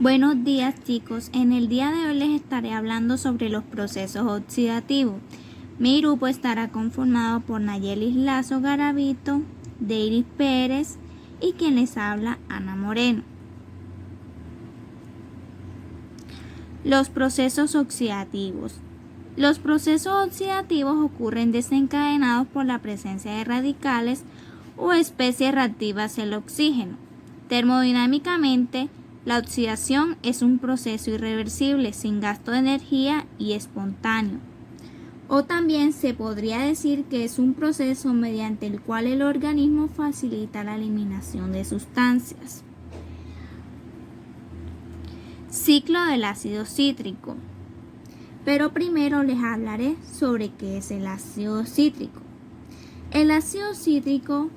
Buenos días chicos, en el día de hoy les estaré hablando sobre los procesos oxidativos. Mi grupo estará conformado por Nayelis Lazo Garavito, Deiris Pérez y quien les habla, Ana Moreno. Los procesos oxidativos. Los procesos oxidativos ocurren desencadenados por la presencia de radicales o especies reactivas al oxígeno. Termodinámicamente, la oxidación es un proceso irreversible, sin gasto de energía y espontáneo. O también se podría decir que es un proceso mediante el cual el organismo facilita la eliminación de sustancias. Ciclo del ácido cítrico. Pero primero les hablaré sobre qué es el ácido cítrico. El ácido cítrico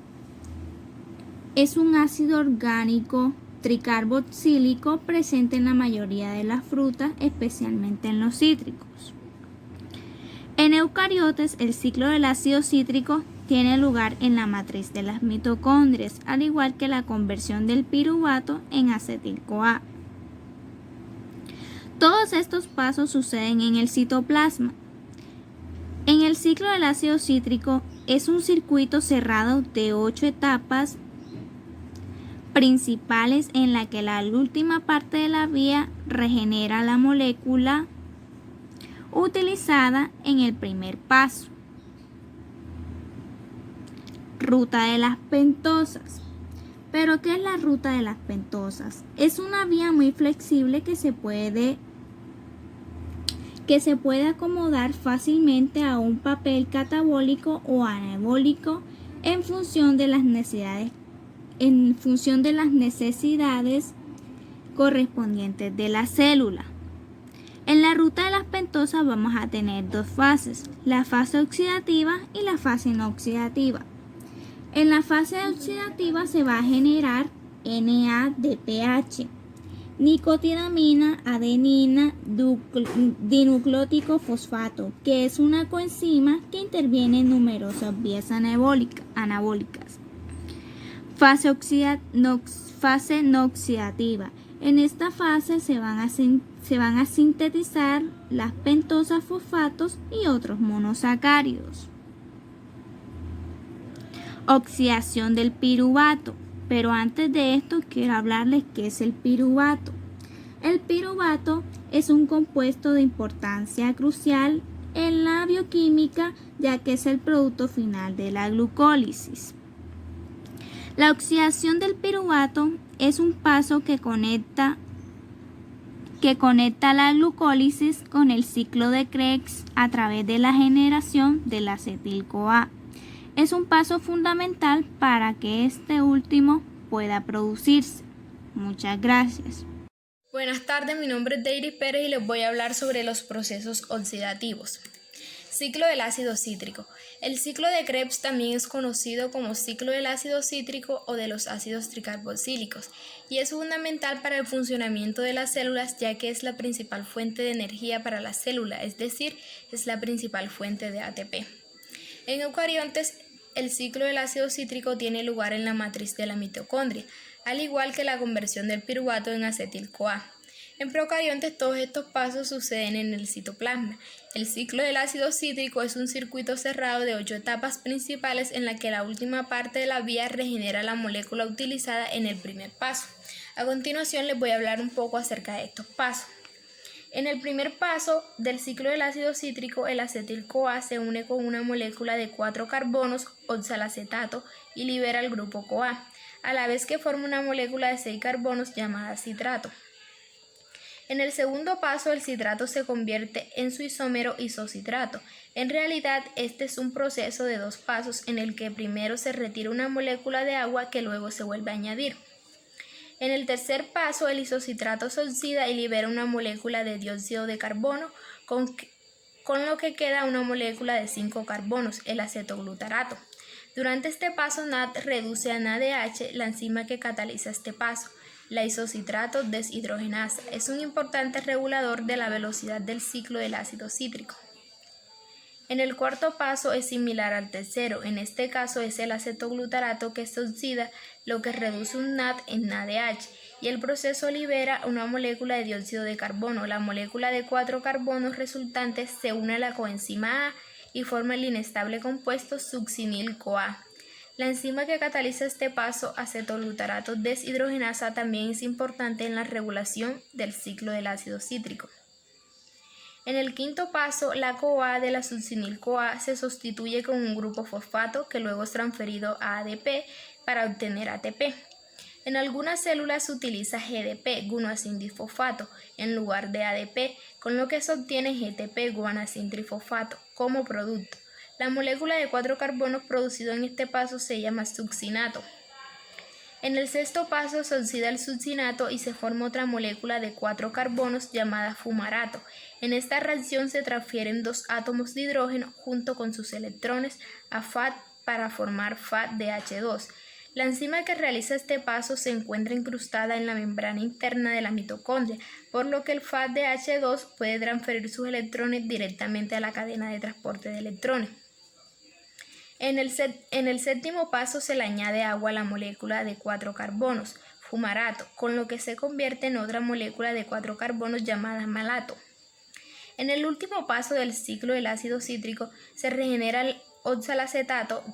es un ácido orgánico tricarboxílico presente en la mayoría de las frutas, especialmente en los cítricos. En eucariotes, el ciclo del ácido cítrico tiene lugar en la matriz de las mitocondrias, al igual que la conversión del piruvato en acetil-CoA. Todos estos pasos suceden en el citoplasma. En el ciclo del ácido cítrico es un circuito cerrado de 8 etapas principales en la que la última parte de la vía regenera la molécula utilizada en el primer paso. Ruta de las pentosas. ¿Pero qué es la ruta de las pentosas? Es una vía muy flexible que se puede acomodar fácilmente a un papel catabólico o anabólico en función de las necesidades correspondientes de la célula. En la ruta de las pentosas vamos a tener dos fases, la fase oxidativa y la fase no oxidativa. En la fase oxidativa se va a generar NADPH, nicotinamina, adenina, dinucleótido fosfato, que es una coenzima que interviene en numerosas vías anabólicas. Fase no oxidativa. En esta fase se van a sintetizar las pentosas fosfatos y otros monosacáridos. Oxidación del piruvato. Pero antes de esto quiero hablarles qué es el piruvato. El piruvato es un compuesto de importancia crucial en la bioquímica, ya que es el producto final de la glucólisis. La oxidación del piruvato es un paso que conecta la glucólisis con el ciclo de Krebs a través de la generación del acetil-CoA. Es un paso fundamental para que este último pueda producirse. Muchas gracias. Buenas tardes, mi nombre es Deiris Pérez y les voy a hablar sobre los procesos oxidativos. Ciclo del ácido cítrico. El ciclo de Krebs también es conocido como ciclo del ácido cítrico o de los ácidos tricarboxílicos y es fundamental para el funcionamiento de las células, ya que es la principal fuente de energía para la célula, es decir, es la principal fuente de ATP. En eucariontes, el ciclo del ácido cítrico tiene lugar en la matriz de la mitocondria, al igual que la conversión del piruvato en acetil-CoA. En procariontes todos estos pasos suceden en el citoplasma. El ciclo del ácido cítrico es un circuito cerrado de 8 etapas principales en la que la última parte de la vía regenera la molécula utilizada en el primer paso. A continuación les voy a hablar un poco acerca de estos pasos. En el primer paso del ciclo del ácido cítrico, el acetil-CoA se une con una molécula de 4 carbonos, oxalacetato, y libera el grupo CoA, a la vez que forma una molécula de 6 carbonos llamada citrato. En el segundo paso, el citrato se convierte en su isómero isocitrato. En realidad, este es un proceso de 2 pasos en el que primero se retira una molécula de agua que luego se vuelve a añadir. En el tercer paso, el isocitrato se oxida y libera una molécula de dióxido de carbono, con lo que queda una molécula de 5 carbonos, el acetoglutarato. Durante este paso, NAD reduce a NADH, la enzima que cataliza este paso. La isocitrato deshidrogenasa es un importante regulador de la velocidad del ciclo del ácido cítrico. En el cuarto paso es similar al tercero, en este caso es el acetoglutarato que se oxida, lo que reduce un NAD en NADH, y el proceso libera una molécula de dióxido de carbono. La molécula de 4 carbonos resultantes se une a la coenzima A y forma el inestable compuesto succinil-CoA. La enzima que cataliza este paso, acetolutarato deshidrogenasa, también es importante en la regulación del ciclo del ácido cítrico. En el quinto paso, la CoA de la succinil-CoA se sustituye con un grupo fosfato que luego es transferido a ADP para obtener ATP. En algunas células se utiliza GDP, guanacindifosfato, en lugar de ADP, con lo que se obtiene GTP, guanacintrifosfato, como producto. La molécula de 4 carbonos producido en este paso se llama succinato. En el sexto paso se oxida el succinato y se forma otra molécula de 4 carbonos llamada fumarato. En esta reacción se transfieren 2 átomos de hidrógeno junto con sus electrones a FAD para formar FADH2. La enzima que realiza este paso se encuentra incrustada en la membrana interna de la mitocondria, por lo que el FADH2 puede transferir sus electrones directamente a la cadena de transporte de electrones. En el séptimo paso se le añade agua a la molécula de 4 carbonos, fumarato, con lo que se convierte en otra molécula de 4 carbonos llamada malato. En el último paso del ciclo del ácido cítrico se regenera el oxalacetato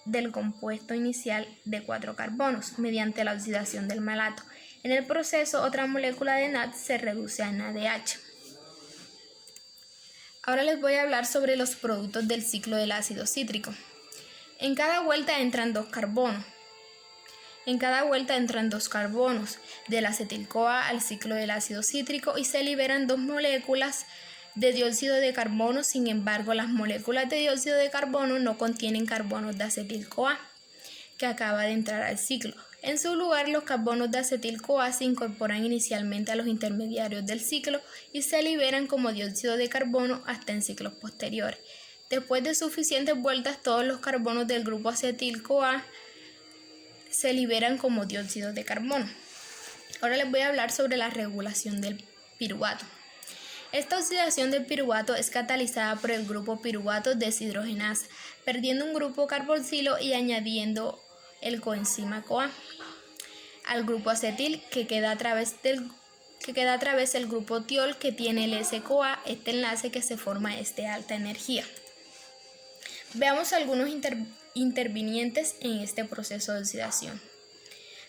del compuesto inicial de 4 carbonos mediante la oxidación del malato. En el proceso, otra molécula de NAD se reduce a NADH. Ahora les voy a hablar sobre los productos del ciclo del ácido cítrico. En cada vuelta entran 2 carbonos. Del acetil-CoA al ciclo del ácido cítrico y se liberan 2 moléculas de dióxido de carbono. Sin embargo, las moléculas de dióxido de carbono no contienen carbonos de acetil-CoA que acaba de entrar al ciclo. En su lugar, los carbonos de acetil-CoA se incorporan inicialmente a los intermediarios del ciclo y se liberan como dióxido de carbono hasta en ciclos posteriores. Después de suficientes vueltas, todos los carbonos del grupo acetil-CoA se liberan como dióxido de carbono. Ahora les voy a hablar sobre la regulación del piruvato. Esta oxidación del piruvato es catalizada por el grupo piruvato deshidrogenasa, perdiendo un grupo carboxilo y añadiendo el coenzima CoA al grupo acetil que queda a través del grupo tiol que tiene el S-CoA, este enlace que se forma es de alta energía. Veamos algunos intervinientes en este proceso de oxidación.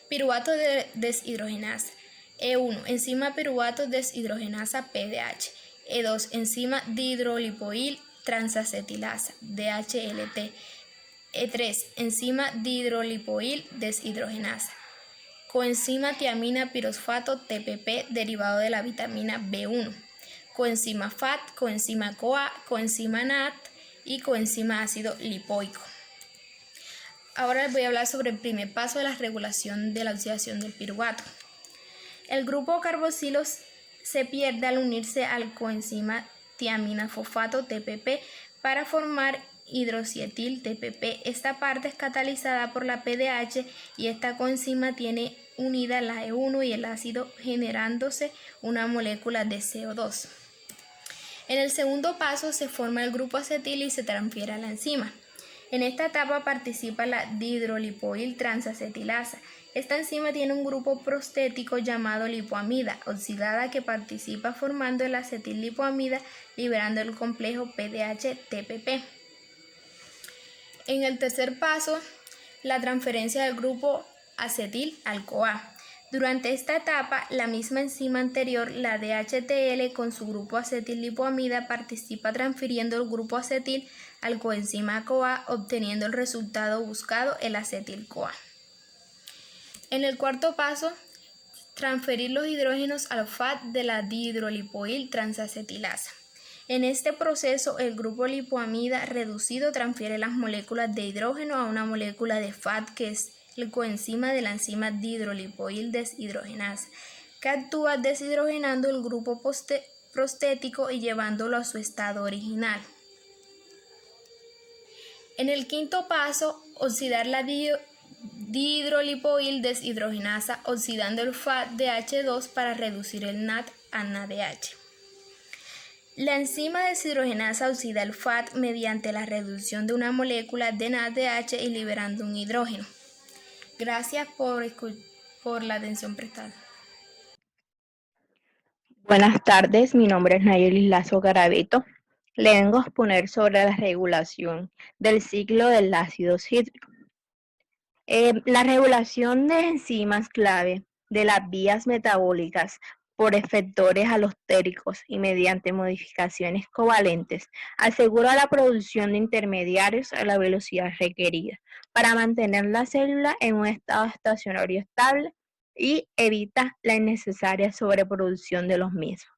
Piruvato de deshidrogenasa. E1, enzima piruvato deshidrogenasa PDH. E2, enzima dihidrolipoil transacetilasa DHLT. E3, enzima dihidrolipoil deshidrogenasa. Coenzima tiamina pirosfato TPP derivado de la vitamina B1. Coenzima FAT, coenzima CoA, coenzima NAT y coenzima ácido lipoico. Ahora les voy a hablar sobre el primer paso de la regulación de la oxidación del piruvato. El grupo carboxilo se pierde al unirse al coenzima tiamina fosfato TPP para formar hidroxietil TPP. Esta parte es catalizada por la PDH y esta coenzima tiene unida la E1 y el ácido generándose una molécula de CO2. En el segundo paso se forma el grupo acetil y se transfiere a la enzima. En esta etapa participa la dihidrolipoil transacetilasa. Esta enzima tiene un grupo prostético llamado lipoamida oxidada que participa formando el acetil-lipoamida liberando el complejo PDH-TPP. En el tercer paso, la transferencia del grupo acetil al CoA. Durante esta etapa, la misma enzima anterior, la DHTL, con su grupo acetil-lipoamida, participa transfiriendo el grupo acetil al coenzima CoA, obteniendo el resultado buscado, el acetil-CoA. En el cuarto paso, transferir los hidrógenos al FAT de la dihidrolipoil transacetilasa. En este proceso, el grupo lipoamida reducido transfiere las moléculas de hidrógeno a una molécula de FAT, que es el coenzima de la enzima dihidrolipoil deshidrogenasa, que actúa deshidrogenando el grupo prostético y llevándolo a su estado original. En el quinto paso, oxidar la dihidrolipoil deshidrogenasa oxidando el FADH2 para reducir el NAD a NADH. La enzima deshidrogenasa oxida el FAD mediante la reducción de una molécula de NADH y liberando un hidrógeno. Gracias por la atención prestada. Buenas tardes, mi nombre es Nayeli Lazo Garavito. Le vengo a exponer sobre la regulación del ciclo del ácido cítrico. La regulación de enzimas clave de las vías metabólicas por efectores alostéricos y mediante modificaciones covalentes asegura la producción de intermediarios a la velocidad requerida para mantener la célula en un estado estacionario estable y evita la innecesaria sobreproducción de los mismos.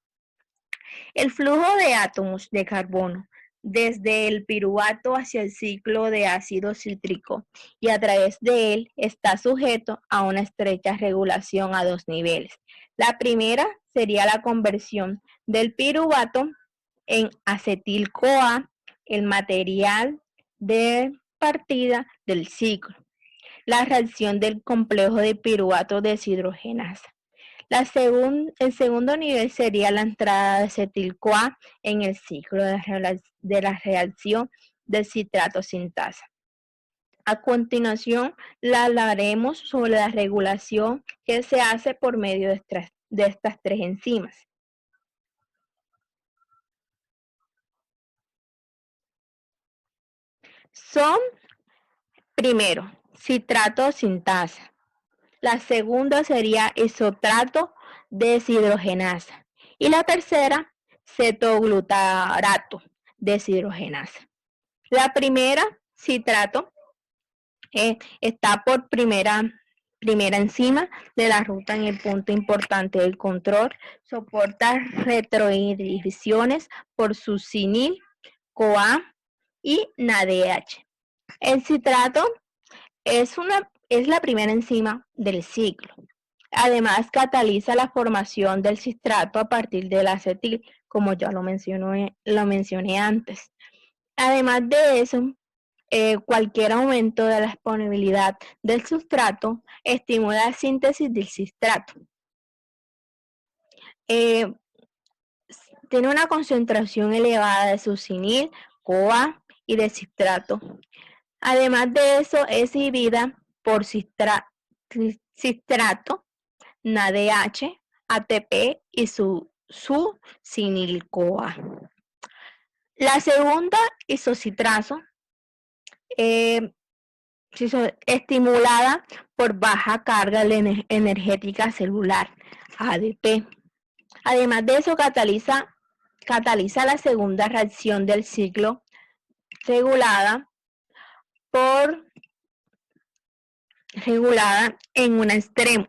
El flujo de átomos de carbono desde el piruvato hacia el ciclo de ácido cítrico y a través de él está sujeto a una estrecha regulación a dos niveles. La primera sería la conversión del piruvato en acetil-CoA, el material de partida del ciclo. La reacción del complejo de piruvato deshidrogenasa. El segundo nivel sería la entrada de acetil-CoA en el ciclo de la reacción de citrato sintasa. A continuación, hablaremos sobre la regulación que se hace por medio de estas tres enzimas. Son, primero, citrato sintasa. La segunda sería isotrato deshidrogenasa. Y la tercera, cetoglutarato deshidrogenasa. La primera, citrato, está por primera enzima de la ruta en el punto importante del control. Soporta retroinhibiciones por succinil, CoA y NADH. El citrato es la primera enzima del ciclo. Además, cataliza la formación del citrato a partir del acetil, como ya lo mencioné antes. Además de eso, cualquier aumento de la disponibilidad del sustrato estimula la síntesis del citrato. Tiene una concentración elevada de succinil, CoA y de citrato. Además de eso, es inhibida por citrato, NADH, ATP y su succinil-CoA. La segunda, isocitrazo, estimulada por baja carga energética celular, ADP. Además de eso, cataliza la segunda reacción del ciclo regulada en un extremo.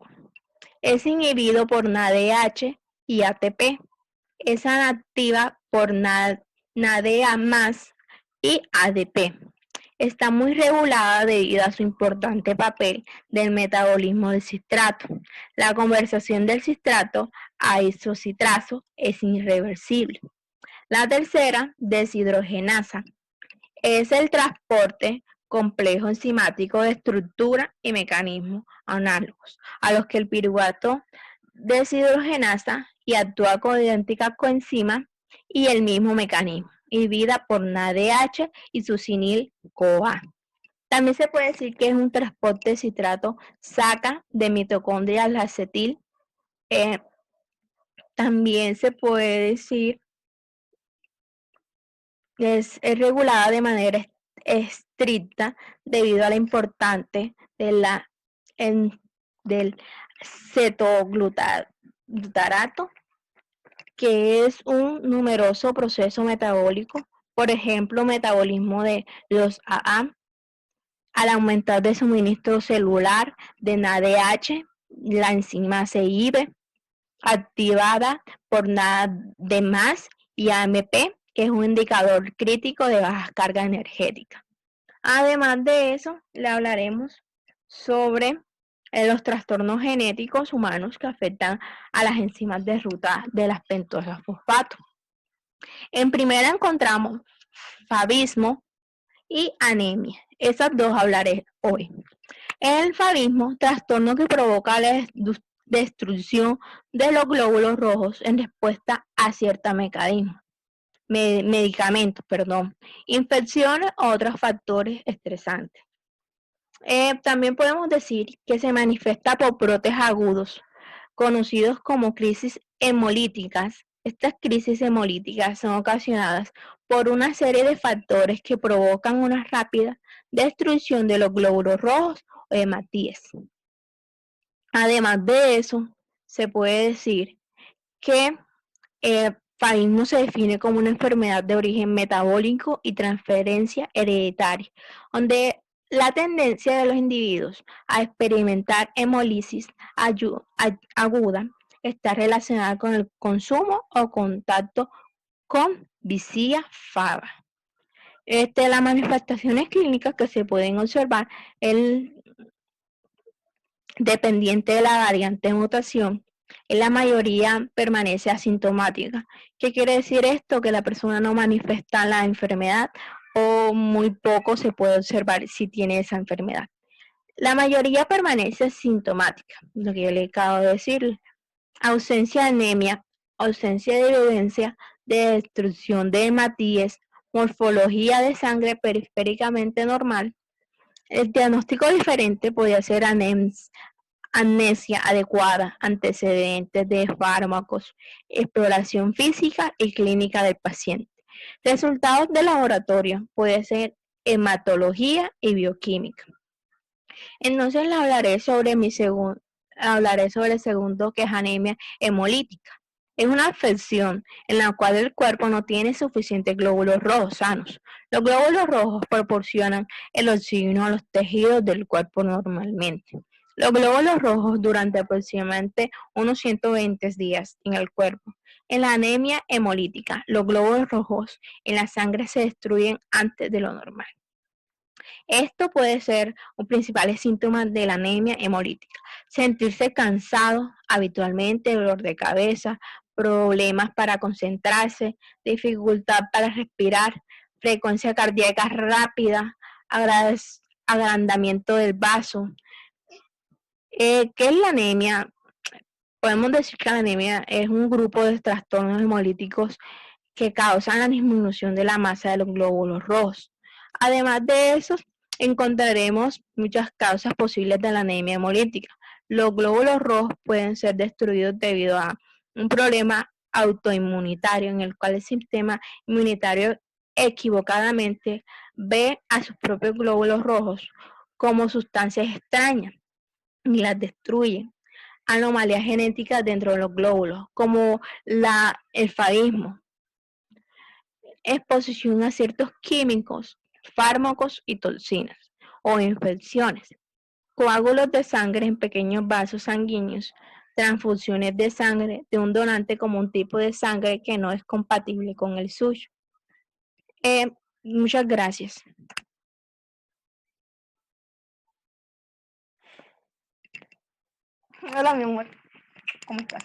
Es inhibido por NADH y ATP. Es inactiva por NADA más y ADP. Está muy regulada debido a su importante papel del metabolismo del citrato. La conversión del citrato a isocitrazo es irreversible. La tercera, deshidrogenasa, es el transporte complejo enzimático de estructura y mecanismos análogos a los que el piruvato deshidrogenasa y actúa con idénticas coenzimas y el mismo mecanismo, inhibida por NADH y succinil-CoA. También se puede decir que es un transporte de citrato saca de mitocondrias al acetil. También se puede decir que es regulada de manera estricta debido a la importante del cetoglutarato, que es un numeroso proceso metabólico, por ejemplo, metabolismo de los AA, al aumentar el suministro celular de NADH, la enzima se inhibe, activada por NAD+ y AMP, que es un indicador crítico de baja carga energética. Además de eso, le hablaremos sobre los trastornos genéticos humanos que afectan a las enzimas de ruta de las pentosas fosfato. En primera encontramos favismo y anemia. Esas dos hablaré hoy. El favismo, trastorno que provoca la destrucción de los glóbulos rojos en respuesta a ciertos medicamentos, infecciones o otros factores estresantes. También podemos decir que se manifiesta por brotes agudos, conocidos como crisis hemolíticas. Estas crisis hemolíticas son ocasionadas por una serie de factores que provocan una rápida destrucción de los glóbulos rojos o hematíes. Además de eso, se puede decir que el faísmo se define como una enfermedad de origen metabólico y transferencia hereditaria, donde la tendencia de los individuos a experimentar hemólisis aguda está relacionada con el consumo o contacto con Vicilia fava. Las manifestaciones clínicas que se pueden observar dependiente de la variante de mutación, en la mayoría permanece asintomática. ¿Qué quiere decir esto? Que la persona no manifiesta la enfermedad o muy poco se puede observar si tiene esa enfermedad. La mayoría permanece asintomática, lo que yo le acabo de decir. Ausencia de anemia, ausencia de evidencia de destrucción de hematíes, morfología de sangre periféricamente normal. El diagnóstico diferente podría ser amnesia adecuada, antecedentes de fármacos, exploración física y clínica del paciente. Resultados de laboratorio puede ser hematología y bioquímica. Entonces hablaré sobre el segundo, que es anemia hemolítica. Es una afección en la cual el cuerpo no tiene suficientes glóbulos rojos sanos. Los glóbulos rojos proporcionan el oxígeno a los tejidos del cuerpo normalmente. Los glóbulos rojos durante aproximadamente unos 120 días en el cuerpo. En la anemia hemolítica, los glóbulos rojos en la sangre se destruyen antes de lo normal. Esto puede ser un principal síntoma de la anemia hemolítica. Sentirse cansado habitualmente, dolor de cabeza, problemas para concentrarse, dificultad para respirar, frecuencia cardíaca rápida, agrandamiento del vaso. ¿Qué es la anemia? Podemos decir que la anemia es un grupo de trastornos hemolíticos que causan la disminución de la masa de los glóbulos rojos. Además de eso, encontraremos muchas causas posibles de la anemia hemolítica. Los glóbulos rojos pueden ser destruidos debido a un problema autoinmunitario en el cual el sistema inmunitario equivocadamente ve a sus propios glóbulos rojos como sustancias extrañas y las destruye. Anomalías genéticas dentro de los glóbulos, como el faísmo, exposición a ciertos químicos, fármacos y toxinas, o infecciones, coágulos de sangre en pequeños vasos sanguíneos, transfusiones de sangre de un donante como un tipo de sangre que no es compatible con el suyo. Muchas gracias. Hola, mi amor. ¿Cómo estás?